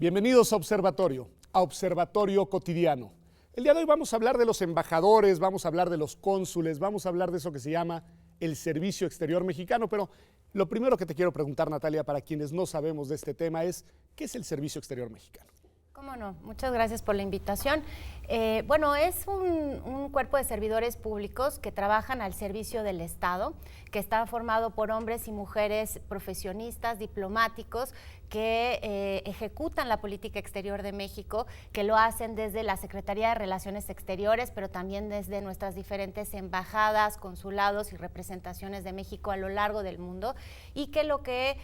Bienvenidos a Observatorio Cotidiano. El día de hoy vamos a hablar de los embajadores, vamos a hablar de los cónsules, vamos a hablar de eso que se llama el Servicio Exterior Mexicano, pero lo primero que te quiero preguntar, Natalia, para quienes no sabemos de este tema es, ¿qué es el Servicio Exterior Mexicano? Cómo no, muchas gracias por la invitación. Bueno, es un cuerpo de servidores públicos que trabajan al servicio del Estado, que está formado por hombres y mujeres profesionistas, diplomáticos, que ejecutan la política exterior de México, que lo hacen desde la Secretaría de Relaciones Exteriores, pero también desde nuestras diferentes embajadas, consulados y representaciones de México a lo largo del mundo, y que lo que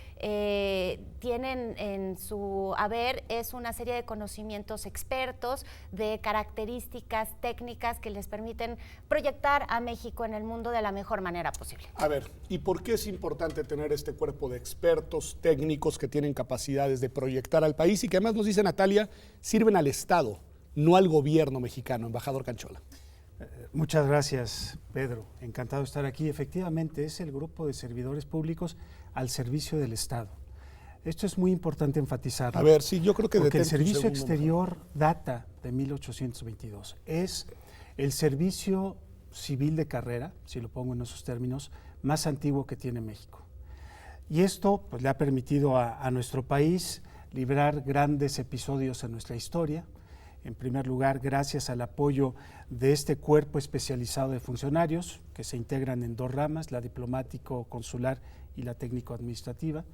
tienen en su haber es una serie de conocimientos expertos, de características técnicas que les permiten proyectar a México en el mundo de la mejor manera posible. A ver, ¿y por qué es importante tener este cuerpo de expertos técnicos que tienen capacidades de proyectar al país y que además nos dice Natalia, sirven al Estado, no al gobierno mexicano? Embajador Canchola. Muchas gracias, Pedro. Encantado de estar aquí. Efectivamente, es el grupo de servidores públicos al servicio del Estado. Esto es muy importante enfatizarlo. A ver, sí, yo creo que porque el servicio exterior data de 1822. Es el servicio civil de carrera, si lo pongo en esos términos, más antiguo que tiene México. Y esto pues, le ha permitido a nuestro país librar grandes episodios en nuestra historia. En primer lugar, gracias al apoyo de este cuerpo especializado de funcionarios que se integran en dos ramas, la diplomático-consular y la técnico-administrativa.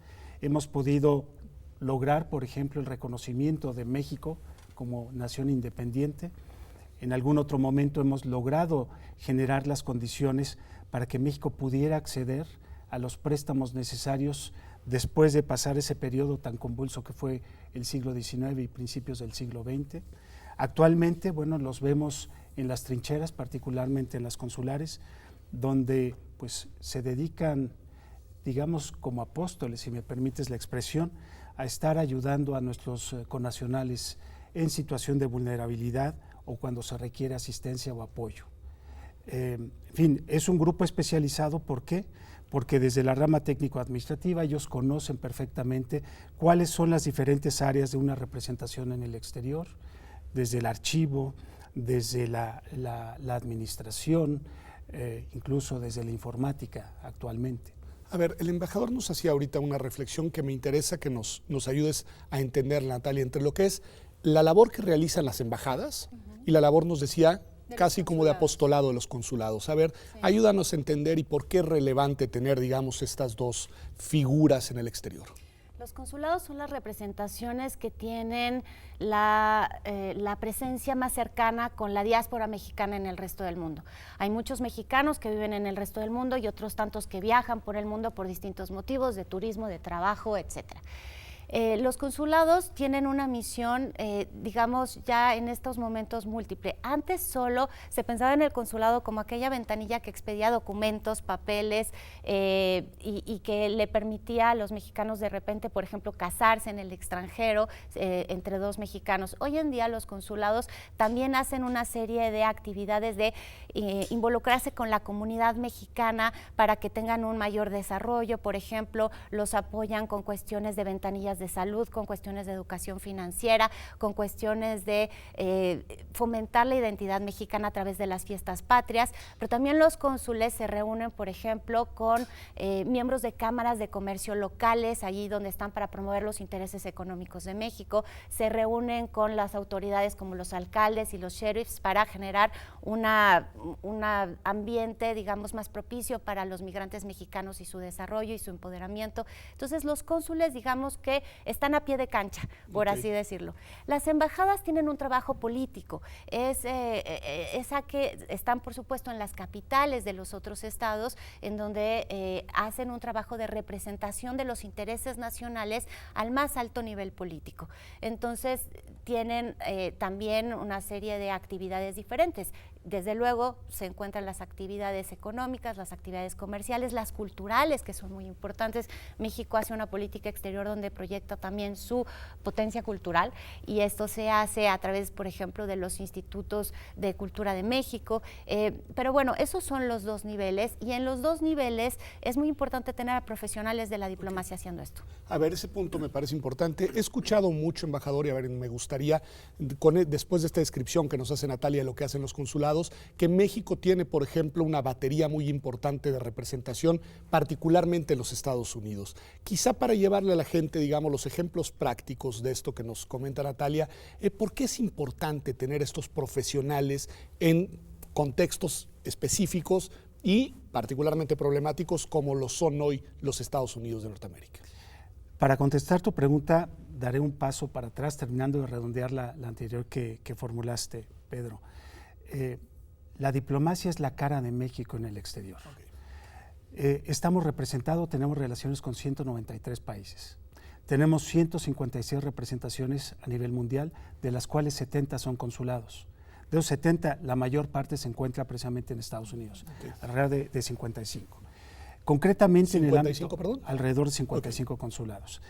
Hemos podido lograr, por ejemplo, el reconocimiento de México como nación independiente. En algún otro momento hemos logrado generar las condiciones para que México pudiera acceder a los préstamos necesarios después de pasar ese periodo tan convulso que fue el siglo XIX y principios del siglo XX. Actualmente, bueno, los vemos en las trincheras, particularmente en las consulares, donde pues se dedican, digamos, como apóstoles, si me permites la expresión, a estar ayudando a nuestros connacionales en situación de vulnerabilidad o cuando se requiere asistencia o apoyo. En fin, es un grupo especializado, ¿por qué? Porque desde la rama técnico-administrativa ellos conocen perfectamente cuáles son las diferentes áreas de una representación en el exterior, desde el archivo, desde la administración, incluso desde la informática actualmente. A ver, el embajador nos hacía ahorita una reflexión que me interesa que nos ayudes a entender, Natalia, entre lo que es la labor que realizan las embajadas y la labor, nos decía, casi como de apostolado de los consulados. A ver, sí, ayúdanos a entender y por qué es relevante tener, digamos, estas dos figuras en el exterior. Los consulados son las representaciones que tienen la presencia más cercana con la diáspora mexicana en el resto del mundo. Hay muchos mexicanos que viven en el resto del mundo y otros tantos que viajan por el mundo por distintos motivos, de turismo, de trabajo, etcétera. Los consulados tienen una misión, digamos, ya en estos momentos múltiple. Antes solo se pensaba en el consulado como aquella ventanilla que expedía documentos, papeles y que le permitía a los mexicanos de repente, por ejemplo, casarse en el extranjero entre dos mexicanos. Hoy en día los consulados también hacen una serie de actividades de involucrarse con la comunidad mexicana para que tengan un mayor desarrollo. Por ejemplo, los apoyan con cuestiones de ventanillas de salud, con cuestiones de educación financiera, con cuestiones de fomentar la identidad mexicana a través de las fiestas patrias, pero también los cónsules se reúnen, por ejemplo, con miembros de cámaras de comercio locales, allí donde están para promover los intereses económicos de México, se reúnen con las autoridades como los alcaldes y los sheriffs para generar un ambiente, digamos, más propicio para los migrantes mexicanos y su desarrollo y su empoderamiento. Entonces, los cónsules, digamos que están a pie de cancha, por así decirlo. Las embajadas tienen un trabajo político, esa que están, por supuesto, en las capitales de los otros estados, en donde hacen un trabajo de representación de los intereses nacionales al más alto nivel político. Entonces, tienen también una serie de actividades diferentes. Desde luego se encuentran las actividades económicas, las actividades comerciales, las culturales, que son muy importantes. México hace una política exterior donde proyecta también su potencia cultural, y esto se hace a través, por ejemplo, de los institutos de cultura de México. Pero bueno, esos son los dos niveles, y en los dos niveles es muy importante tener a profesionales de la diplomacia haciendo esto. A ver, ese punto me parece importante. He escuchado mucho, embajador, y a ver, me gustaría, después de esta descripción que nos hace Natalia de lo que hacen los consulados, que México tiene, por ejemplo, una batería muy importante de representación, particularmente en los Estados Unidos. Quizá para llevarle a la gente, digamos, los ejemplos prácticos de esto que nos comenta Natalia, ¿por qué es importante tener estos profesionales en contextos específicos y particularmente problemáticos como lo son hoy los Estados Unidos de Norteamérica? Para contestar tu pregunta, daré un paso para atrás, terminando de redondear la anterior que formulaste, Pedro. La diplomacia es la cara de México en el exterior. Okay. Estamos representados, tenemos relaciones con 193 países. Tenemos 156 representaciones a nivel mundial, de las cuales 70 son consulados. De los 70, la mayor parte se encuentra precisamente en Estados Unidos, okay, alrededor de 55. Concretamente 55, en el ámbito, perdón. Alrededor de 55 okay, consulados.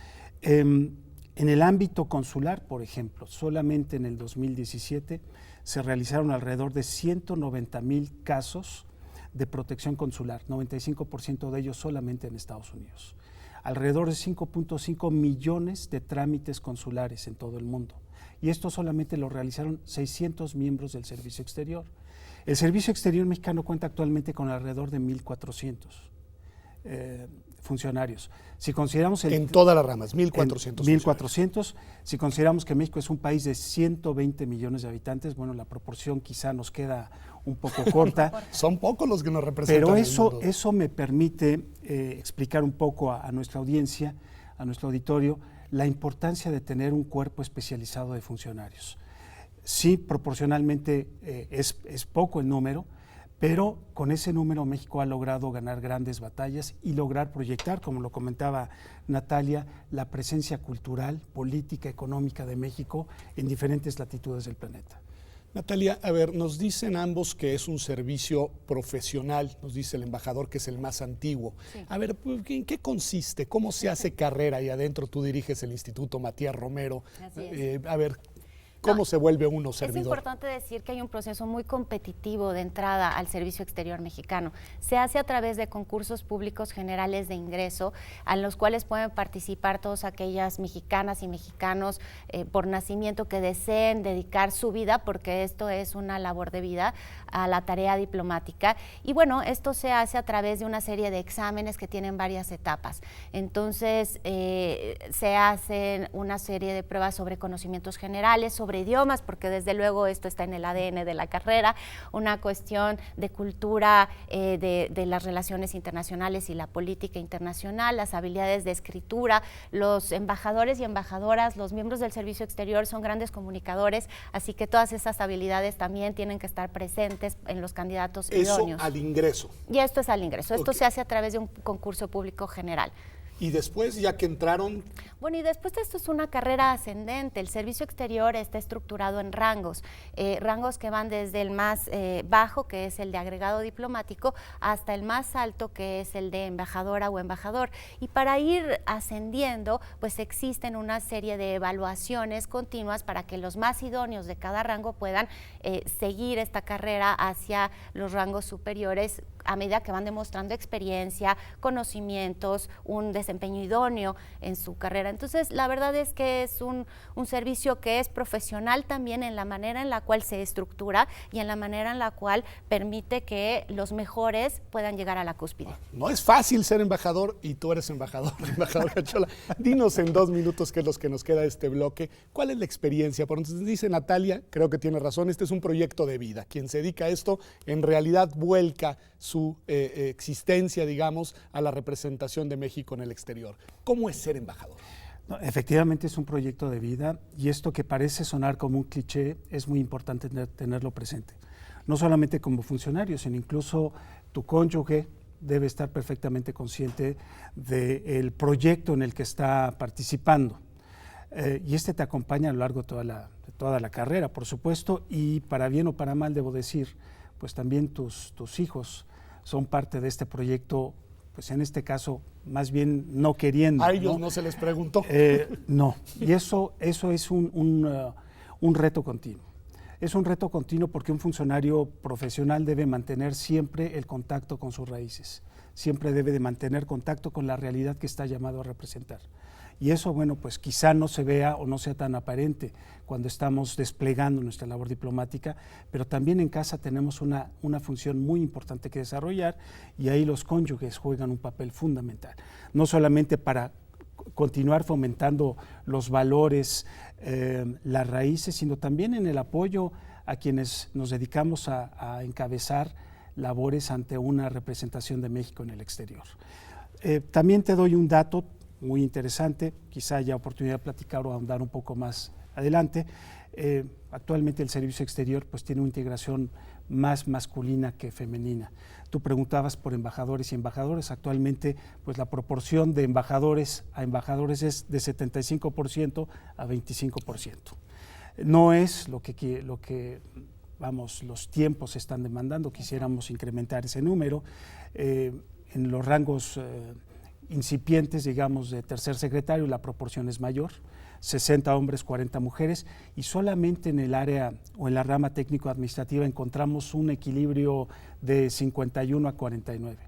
En el ámbito consular, por ejemplo, solamente en el 2017 se realizaron alrededor de 190,000 casos de protección consular, 95% de ellos solamente en Estados Unidos. Alrededor de 5.5 millones de trámites consulares en todo el mundo. Y esto solamente lo realizaron 600 miembros del Servicio Exterior. El Servicio Exterior mexicano cuenta actualmente con alrededor de 1,400 funcionarios. Si consideramos en todas las ramas, 1,400. 1,400. Si consideramos que México es un país de 120 millones de habitantes, bueno, la proporción quizá nos queda un poco corta. Son pocos los que nos representan. Pero eso me permite explicar un poco a nuestra audiencia, a nuestro auditorio, la importancia de tener un cuerpo especializado de funcionarios. Sí, proporcionalmente es poco el número, pero con ese número México ha logrado ganar grandes batallas y lograr proyectar, como lo comentaba Natalia, la presencia cultural, política, económica de México en diferentes latitudes del planeta. Natalia, a ver, nos dicen ambos que es un servicio profesional, nos dice el embajador que es el más antiguo. Sí. A ver, ¿en qué consiste? ¿Cómo se hace carrera ahí adentro? Tú diriges el Instituto Matías Romero. Así es. A ver, ¿cómo se vuelve uno servidor? Es importante decir que hay un proceso muy competitivo de entrada al Servicio Exterior mexicano. Se hace a través de concursos públicos generales de ingreso, a los cuales pueden participar todas aquellas mexicanas y mexicanos por nacimiento que deseen dedicar su vida, porque esto es una labor de vida, a la tarea diplomática. Y bueno, esto se hace a través de una serie de exámenes que tienen varias etapas. Entonces, se hacen una serie de pruebas sobre conocimientos generales, sobre idiomas, porque desde luego esto está en el ADN de la carrera, una cuestión de cultura de las relaciones internacionales y la política internacional, las habilidades de escritura. Los embajadores y embajadoras, los miembros del Servicio Exterior son grandes comunicadores, así que todas esas habilidades también tienen que estar presentes en los candidatos idóneos. Eso al ingreso. Y esto es al ingreso, esto okay, se hace a través de un concurso público general. Y después, ya que entraron... Bueno, y después de esto es una carrera ascendente. El Servicio Exterior está estructurado en rangos, rangos que van desde el más bajo, que es el de agregado diplomático, hasta el más alto, que es el de embajadora o embajador. Y para ir ascendiendo, pues existen una serie de evaluaciones continuas para que los más idóneos de cada rango puedan seguir esta carrera hacia los rangos superiores a medida que van demostrando experiencia, conocimientos, un desempeño idóneo en su carrera. Entonces, la verdad es que es un servicio que es profesional también en la manera en la cual se estructura y en la manera en la cual permite que los mejores puedan llegar a la cúspide. No es fácil ser embajador y tú eres embajador Cachola. Dinos en 2 minutos, que es lo que nos queda de este bloque, ¿cuál es la experiencia? Por entonces dice Natalia, creo que tiene razón, este es un proyecto de vida. Quien se dedica a esto en realidad vuelca su existencia, digamos, a la representación de México en el exterior. ¿Cómo es ser embajador? No, efectivamente es un proyecto de vida, y esto que parece sonar como un cliché es muy importante tenerlo presente. No solamente como funcionario, sino incluso tu cónyuge debe estar perfectamente consciente del proyecto en el que está participando. Y este te acompaña a lo largo de toda la carrera, por supuesto, y para bien o para mal debo decir, pues también tus hijos son parte de este proyecto, pues en este caso, más bien no queriendo. A ellos no se les preguntó. No, y eso es un reto continuo. Es un reto continuo porque un funcionario profesional debe mantener siempre el contacto con sus raíces, siempre debe de mantener contacto con la realidad que está llamado a representar. Y eso, bueno, pues quizá no se vea o no sea tan aparente cuando estamos desplegando nuestra labor diplomática, pero también en casa tenemos una función muy importante que desarrollar, y ahí los cónyuges juegan un papel fundamental, no solamente para continuar fomentando los valores, las raíces, sino también en el apoyo a quienes nos dedicamos a encabezar labores ante una representación de México en el exterior. También te doy un dato muy interesante, quizá haya oportunidad de platicar o ahondar un poco más adelante. Actualmente el servicio exterior pues tiene una integración más masculina que femenina. Tú preguntabas por embajadores y embajadoras. Actualmente pues la proporción de embajadores a embajadores es de 75% a 25%. No es lo que vamos, los tiempos están demandando, quisiéramos incrementar ese número. En los rangos incipientes, digamos, de tercer secretario, la proporción es mayor, 60 hombres, 40 mujeres, y solamente en el área o en la rama técnico-administrativa encontramos un equilibrio de 51 a 49.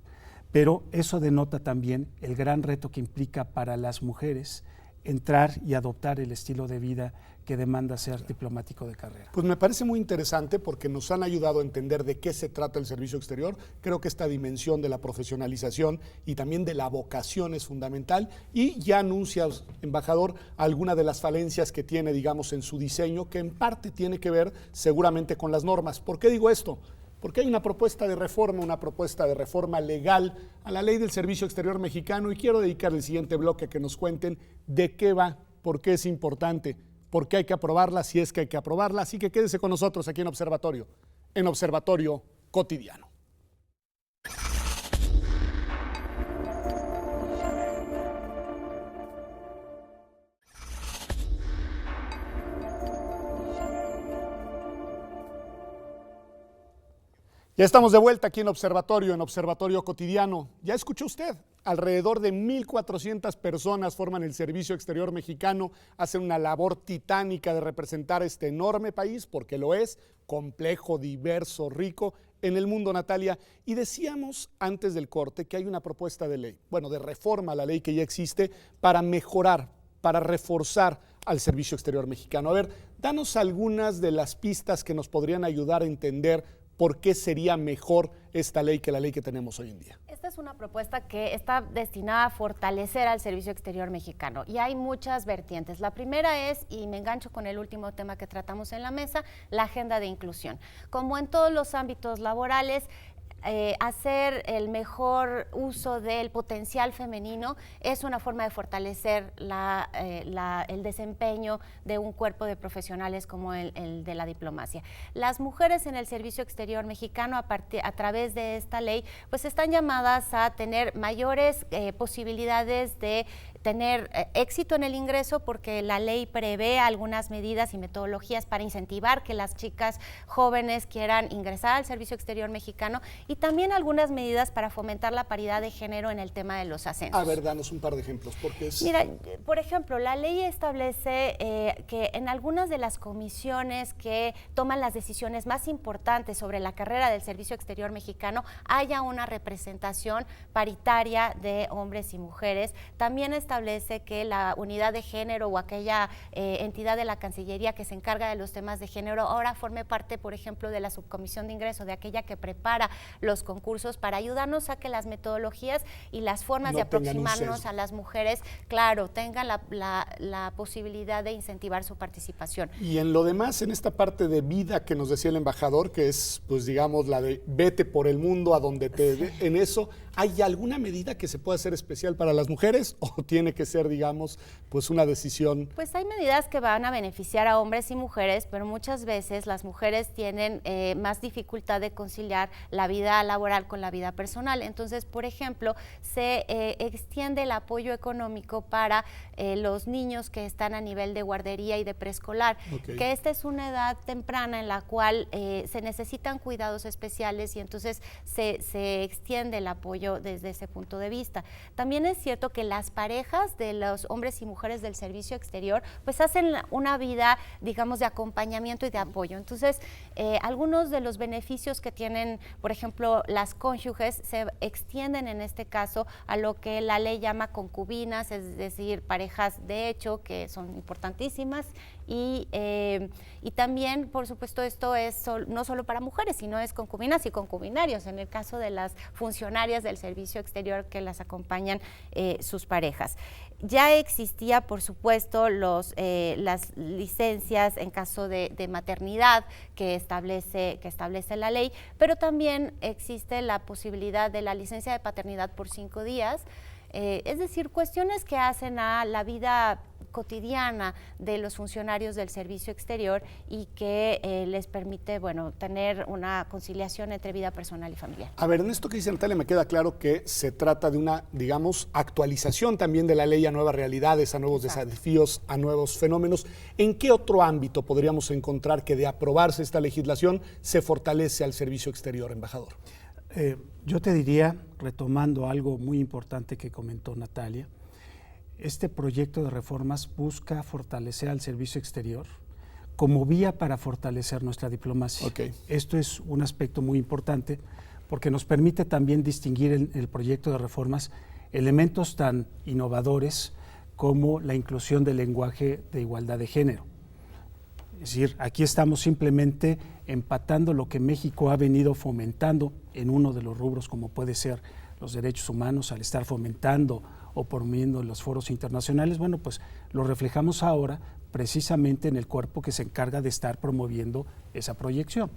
Pero eso denota también el gran reto que implica para las mujeres entrar y adoptar el estilo de vida que demanda ser diplomático de carrera. Pues me parece muy interesante porque nos han ayudado a entender de qué se trata el servicio exterior. Creo que esta dimensión de la profesionalización y también de la vocación es fundamental, y ya anuncias, embajador, alguna de las falencias que tiene, digamos, en su diseño, que en parte tiene que ver seguramente con las normas. ¿Por qué digo esto? Porque hay una propuesta de reforma legal a la ley del servicio exterior mexicano, y quiero dedicar el siguiente bloque a que nos cuenten de qué va, por qué es importante, por qué hay que aprobarla, si es que hay que aprobarla. Así que quédese con nosotros aquí en Observatorio Cotidiano. Ya estamos de vuelta aquí en Observatorio Cotidiano. Ya escuchó usted, alrededor de 1,400 personas forman el Servicio Exterior Mexicano, hacen una labor titánica de representar este enorme país, porque lo es, complejo, diverso, rico, en el mundo, Natalia. Y decíamos antes del corte que hay una propuesta de ley, de reforma a la ley que ya existe, para mejorar, para reforzar al Servicio Exterior Mexicano. A ver, danos algunas de las pistas que nos podrían ayudar a entender por qué sería mejor esta ley que la ley que tenemos hoy en día. Esta es una propuesta que está destinada a fortalecer al Servicio Exterior Mexicano, y hay muchas vertientes. La primera es, y me engancho con el último tema que tratamos en la mesa, la agenda de inclusión. Como en todos los ámbitos laborales, hacer el mejor uso del potencial femenino es una forma de fortalecer el desempeño de un cuerpo de profesionales como el de la diplomacia. Las mujeres en el Servicio Exterior Mexicano, a través de esta ley, pues están llamadas a tener mayores posibilidades de tener éxito en el ingreso, porque la ley prevé algunas medidas y metodologías para incentivar que las chicas jóvenes quieran ingresar al Servicio Exterior Mexicano, y también algunas medidas para fomentar la paridad de género en el tema de los ascensos. A ver, danos un par de ejemplos, porque es... Mira, por ejemplo, la ley establece que en algunas de las comisiones que toman las decisiones más importantes sobre la carrera del Servicio Exterior Mexicano haya una representación paritaria de hombres y mujeres. También establece que la unidad de género o aquella entidad de la Cancillería que se encarga de los temas de género ahora forme parte, por ejemplo, de la subcomisión de ingreso, de aquella que prepara los concursos, para ayudarnos a que las metodologías y las formas de aproximarnos a las mujeres, claro, tengan la posibilidad de incentivar su participación. Y en lo demás, en esta parte de vida que nos decía el embajador, que es, pues digamos, la de vete por el mundo a donde te... Sí. En eso, ¿hay alguna medida que se pueda hacer especial para las mujeres o tiene tiene que ser, digamos, pues una decisión? Pues hay medidas que van a beneficiar a hombres y mujeres, pero muchas veces las mujeres tienen más dificultad de conciliar la vida laboral con la vida personal. Entonces, por ejemplo, se extiende el apoyo económico para los niños que están a nivel de guardería y de preescolar, que esta es una edad temprana en la cual se necesitan cuidados especiales y entonces se extiende el apoyo desde ese punto de vista. También es cierto que las parejas de los hombres y mujeres del servicio exterior pues hacen una vida, digamos, de acompañamiento y de apoyo. Entonces, algunos de los beneficios que tienen, por ejemplo, las cónyuges se extienden en este caso a lo que la ley llama concubinas, es decir, parejas de hecho, que son importantísimas. Y también, por supuesto, esto es no solo para mujeres, sino es concubinas y concubinarios, en el caso de las funcionarias del servicio exterior que las acompañan sus parejas. Ya existía, por supuesto, las licencias en caso de maternidad que establece la ley, pero también existe la posibilidad de la licencia de paternidad por 5 días, es decir, cuestiones que hacen a la vida cotidiana de los funcionarios del servicio exterior y que les permite, bueno, tener una conciliación entre vida personal y familiar. A ver, en esto que dice Natalia me queda claro que se trata de una, digamos, actualización también de la ley a nuevas realidades, a nuevos desafíos, a nuevos fenómenos. ¿En qué otro ámbito podríamos encontrar que de aprobarse esta legislación se fortalece al servicio exterior, embajador? Yo te diría, retomando algo muy importante que comentó Natalia, este proyecto de reformas busca fortalecer al servicio exterior como vía para fortalecer nuestra diplomacia. Esto es un aspecto muy importante porque nos permite también distinguir en el proyecto de reformas elementos tan innovadores como la inclusión del lenguaje de igualdad de género. Es decir, aquí estamos simplemente empatando lo que México ha venido fomentando en uno de los rubros como puede ser los derechos humanos, al estar fomentando o promoviendo en los foros internacionales. Bueno, pues lo reflejamos ahora precisamente en el cuerpo que se encarga de estar promoviendo esa proyección.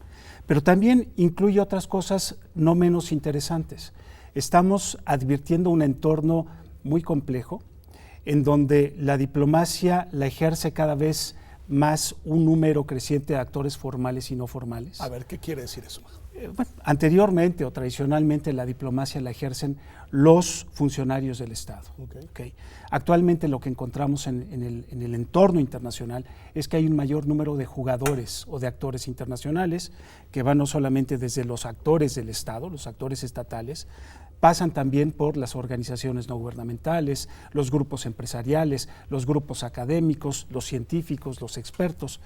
Pero también incluye otras cosas no menos interesantes. Estamos advirtiendo un entorno muy complejo en donde la diplomacia la ejerce cada vez más un número creciente de actores formales y no formales. A ver, ¿qué quiere decir eso? Bueno, anteriormente o tradicionalmente la diplomacia la ejercen los funcionarios del Estado. Actualmente lo que encontramos en el entorno internacional es que hay un mayor número de jugadores o de actores internacionales que van no solamente desde los actores del Estado, los actores estatales, pasan también por las organizaciones no gubernamentales, los grupos empresariales, los grupos académicos, los científicos, los expertos.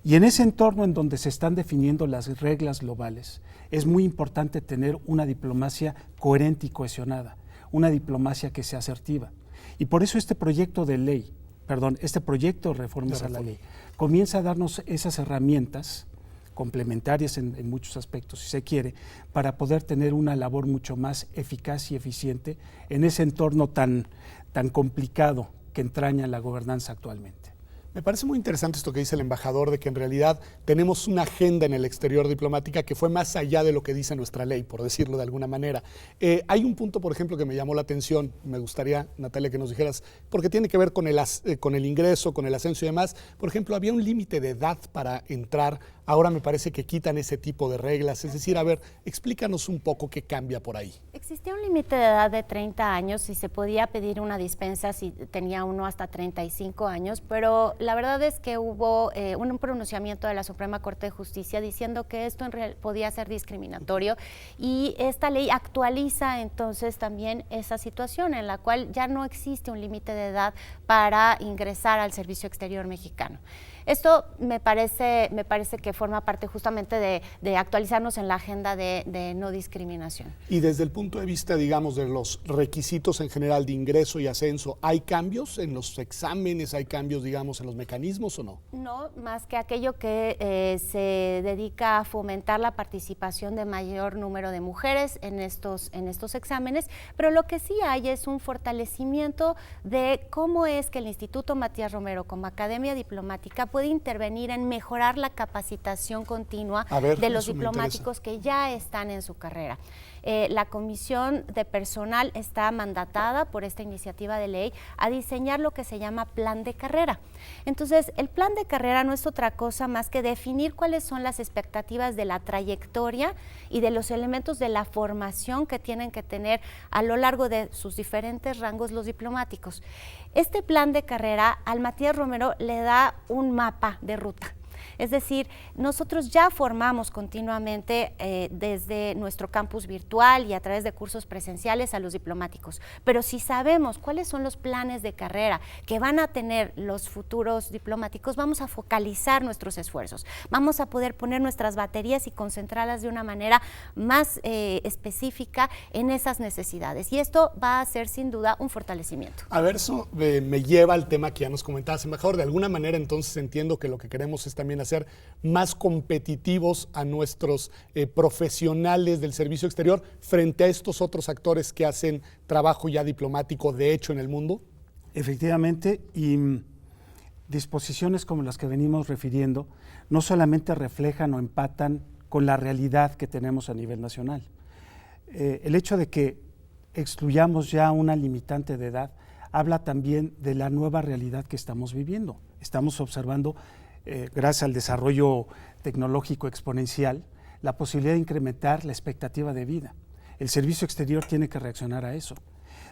Y en ese entorno en donde se están definiendo las reglas globales, es muy importante tener una diplomacia coherente y cohesionada, una diplomacia que sea asertiva. Y por eso este proyecto de reformas a la ley, comienza a darnos esas herramientas complementarias en muchos aspectos, si se quiere, para poder tener una labor mucho más eficaz y eficiente en ese entorno tan complicado que entraña la gobernanza actualmente. Me parece muy interesante esto que dice el embajador, de que en realidad tenemos una agenda en el exterior diplomática que fue más allá de lo que dice nuestra ley, por decirlo de alguna manera. Hay un punto, por ejemplo, que me llamó la atención, me gustaría, Natalia, que nos dijeras, porque tiene que ver con el ingreso, con el ascenso y demás. Por ejemplo, había un límite de edad para entrar, ahora me parece que quitan ese tipo de reglas. Es decir, a ver, explícanos un poco qué cambia por ahí. Existía un límite de edad de 30 años y se podía pedir una dispensa si tenía uno hasta 35 años, pero la verdad es que hubo un pronunciamiento de la Suprema Corte de Justicia diciendo que esto podía ser discriminatorio y esta ley actualiza entonces también esa situación en la cual ya no existe un límite de edad para ingresar al servicio exterior mexicano. Esto me parece que forma parte justamente de actualizarnos en la agenda de no discriminación. Y desde el punto de vista, digamos, de los requisitos en general de ingreso y ascenso, ¿hay cambios en los exámenes, hay cambios, digamos, en los mecanismos o no? No, más que aquello que se dedica a fomentar la participación de mayor número de mujeres en estos exámenes, pero lo que sí hay es un fortalecimiento de cómo es que el Instituto Matías Romero como Academia Diplomática puede intervenir en mejorar la capacitación continua de los diplomáticos que ya están en su carrera. La Comisión de Personal está mandatada por esta iniciativa de ley a diseñar lo que se llama plan de carrera. Entonces, el plan de carrera no es otra cosa más que definir cuáles son las expectativas de la trayectoria y de los elementos de la formación que tienen que tener a lo largo de sus diferentes rangos los diplomáticos. Este plan de carrera al Matías Romero le da un mapa de ruta. Es decir, nosotros ya formamos continuamente desde nuestro campus virtual y a través de cursos presenciales a los diplomáticos, pero si sabemos cuáles son los planes de carrera que van a tener los futuros diplomáticos, vamos a focalizar nuestros esfuerzos, vamos a poder poner nuestras baterías y concentrarlas de una manera más específica en esas necesidades, y esto va a ser sin duda un fortalecimiento. A ver, eso me lleva al tema que ya nos comentabas, embajador. De alguna manera entonces entiendo que lo que queremos es también hacer más competitivos a nuestros profesionales del servicio exterior frente a estos otros actores que hacen trabajo ya diplomático de hecho en el mundo. Efectivamente, y disposiciones como las que venimos refiriendo no solamente reflejan o empatan con la realidad que tenemos a nivel nacional. El hecho de que excluyamos ya una limitante de edad habla también de la nueva realidad que estamos viviendo. Estamos observando, gracias al desarrollo tecnológico exponencial, la posibilidad de incrementar la expectativa de vida. El servicio exterior tiene que reaccionar a eso.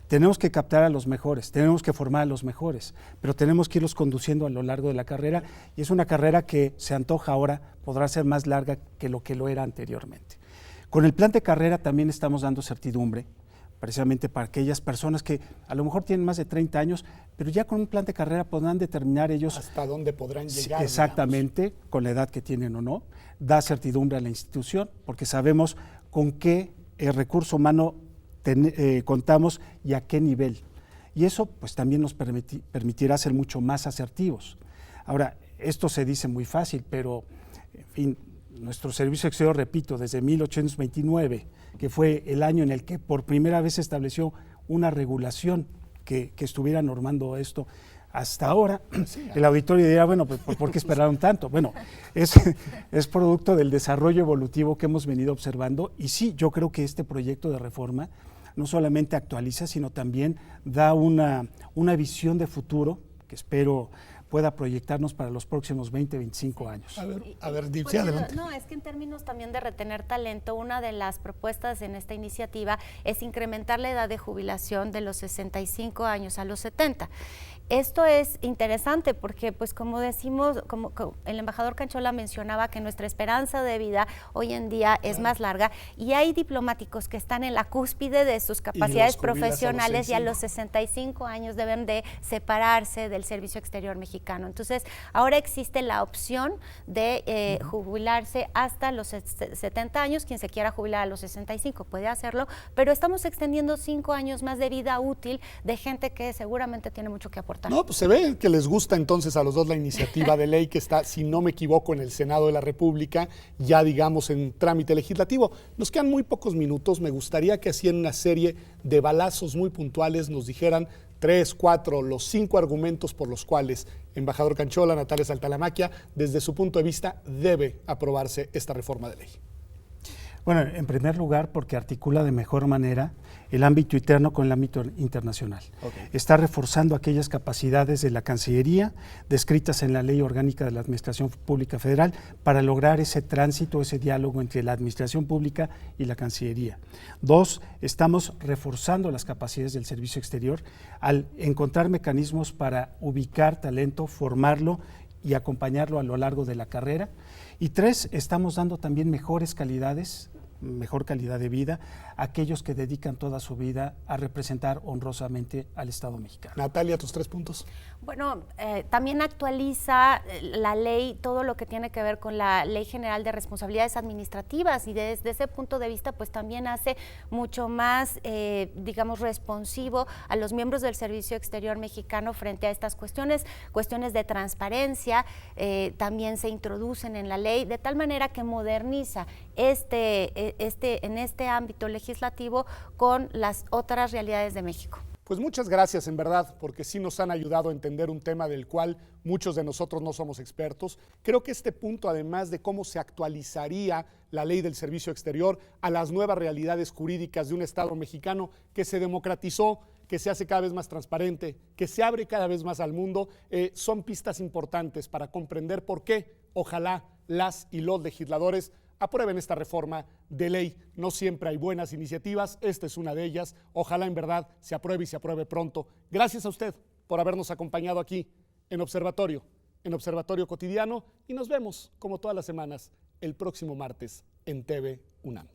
Tenemos que captar a los mejores, tenemos que formar a los mejores, pero tenemos que irlos conduciendo a lo largo de la carrera, y es una carrera que se antoja ahora, podrá ser más larga que lo era anteriormente. Con el plan de carrera también estamos dando certidumbre, precisamente para aquellas personas que a lo mejor tienen más de 30 años, pero ya con un plan de carrera podrán determinar ellos hasta dónde podrán llegar. Exactamente, digamos, con la edad que tienen o no. Da certidumbre a la institución, porque sabemos con qué recurso humano contamos y a qué nivel. Y eso pues también nos permitirá ser mucho más asertivos. Ahora, esto se dice muy fácil, pero en fin, nuestro servicio exterior, repito, desde 1829, que fue el año en el que por primera vez se estableció una regulación que estuviera normando esto, hasta ahora, el auditorio dirá, bueno, pues, ¿por qué esperaron tanto? Bueno, es producto del desarrollo evolutivo que hemos venido observando, y sí, yo creo que este proyecto de reforma no solamente actualiza, sino también da una visión de futuro que espero pueda proyectarnos para los próximos 20, 25 años. A ver, Dipsy, adelante. No, es que en términos también de retener talento, una de las propuestas en esta iniciativa es incrementar la edad de jubilación de los 65 años a los 70. Esto es interesante porque, pues como decimos, como el embajador Canchola mencionaba, que nuestra esperanza de vida hoy en día es más larga, y hay diplomáticos que están en la cúspide de sus capacidades profesionales y a los 65 años deben de separarse del servicio exterior mexicano. Entonces, ahora existe la opción de jubilarse hasta los 70 años. Quien se quiera jubilar a los 65 puede hacerlo, pero estamos extendiendo 5 años más de vida útil de gente que seguramente tiene mucho que aportar. No, pues se ve que les gusta entonces a los dos la iniciativa de ley que está, si no me equivoco, en el Senado de la República, ya digamos en trámite legislativo. Nos quedan muy pocos minutos, me gustaría que así en una serie de balazos muy puntuales nos dijeran 3, 4, los 5 argumentos por los cuales, embajador Canchola, Natalia Saltalamacchia, desde su punto de vista debe aprobarse esta reforma de ley. Bueno, en primer lugar, porque articula de mejor manera el ámbito interno con el ámbito internacional. Okay. Está reforzando aquellas capacidades de la Cancillería descritas en la Ley Orgánica de la Administración Pública Federal para lograr ese tránsito, ese diálogo entre la Administración Pública y la Cancillería. 2, estamos reforzando las capacidades del Servicio Exterior al encontrar mecanismos para ubicar talento, formarlo y acompañarlo a lo largo de la carrera. Y 3, estamos dando también mejor calidad de vida a aquellos que dedican toda su vida a representar honrosamente al Estado mexicano. Natalia, tus 3 puntos. Bueno, también actualiza la ley, todo lo que tiene que ver con la Ley General de Responsabilidades Administrativas, y desde ese punto de vista pues también hace mucho más, digamos, responsivo a los miembros del Servicio Exterior mexicano frente a estas cuestiones de transparencia, también se introducen en la ley, de tal manera que moderniza en este ámbito legislativo con las otras realidades de México. Pues muchas gracias en verdad, porque sí nos han ayudado a entender un tema del cual muchos de nosotros no somos expertos. Creo que este punto, además de cómo se actualizaría la ley del servicio exterior a las nuevas realidades jurídicas de un Estado mexicano que se democratizó, que se hace cada vez más transparente, que se abre cada vez más al mundo, son pistas importantes para comprender por qué, ojalá, las y los legisladores aprueben esta reforma de ley. No siempre hay buenas iniciativas, esta es una de ellas. Ojalá en verdad se apruebe y se apruebe pronto. Gracias a usted por habernos acompañado aquí en Observatorio Cotidiano, y nos vemos, como todas las semanas, el próximo martes en TV UNAM.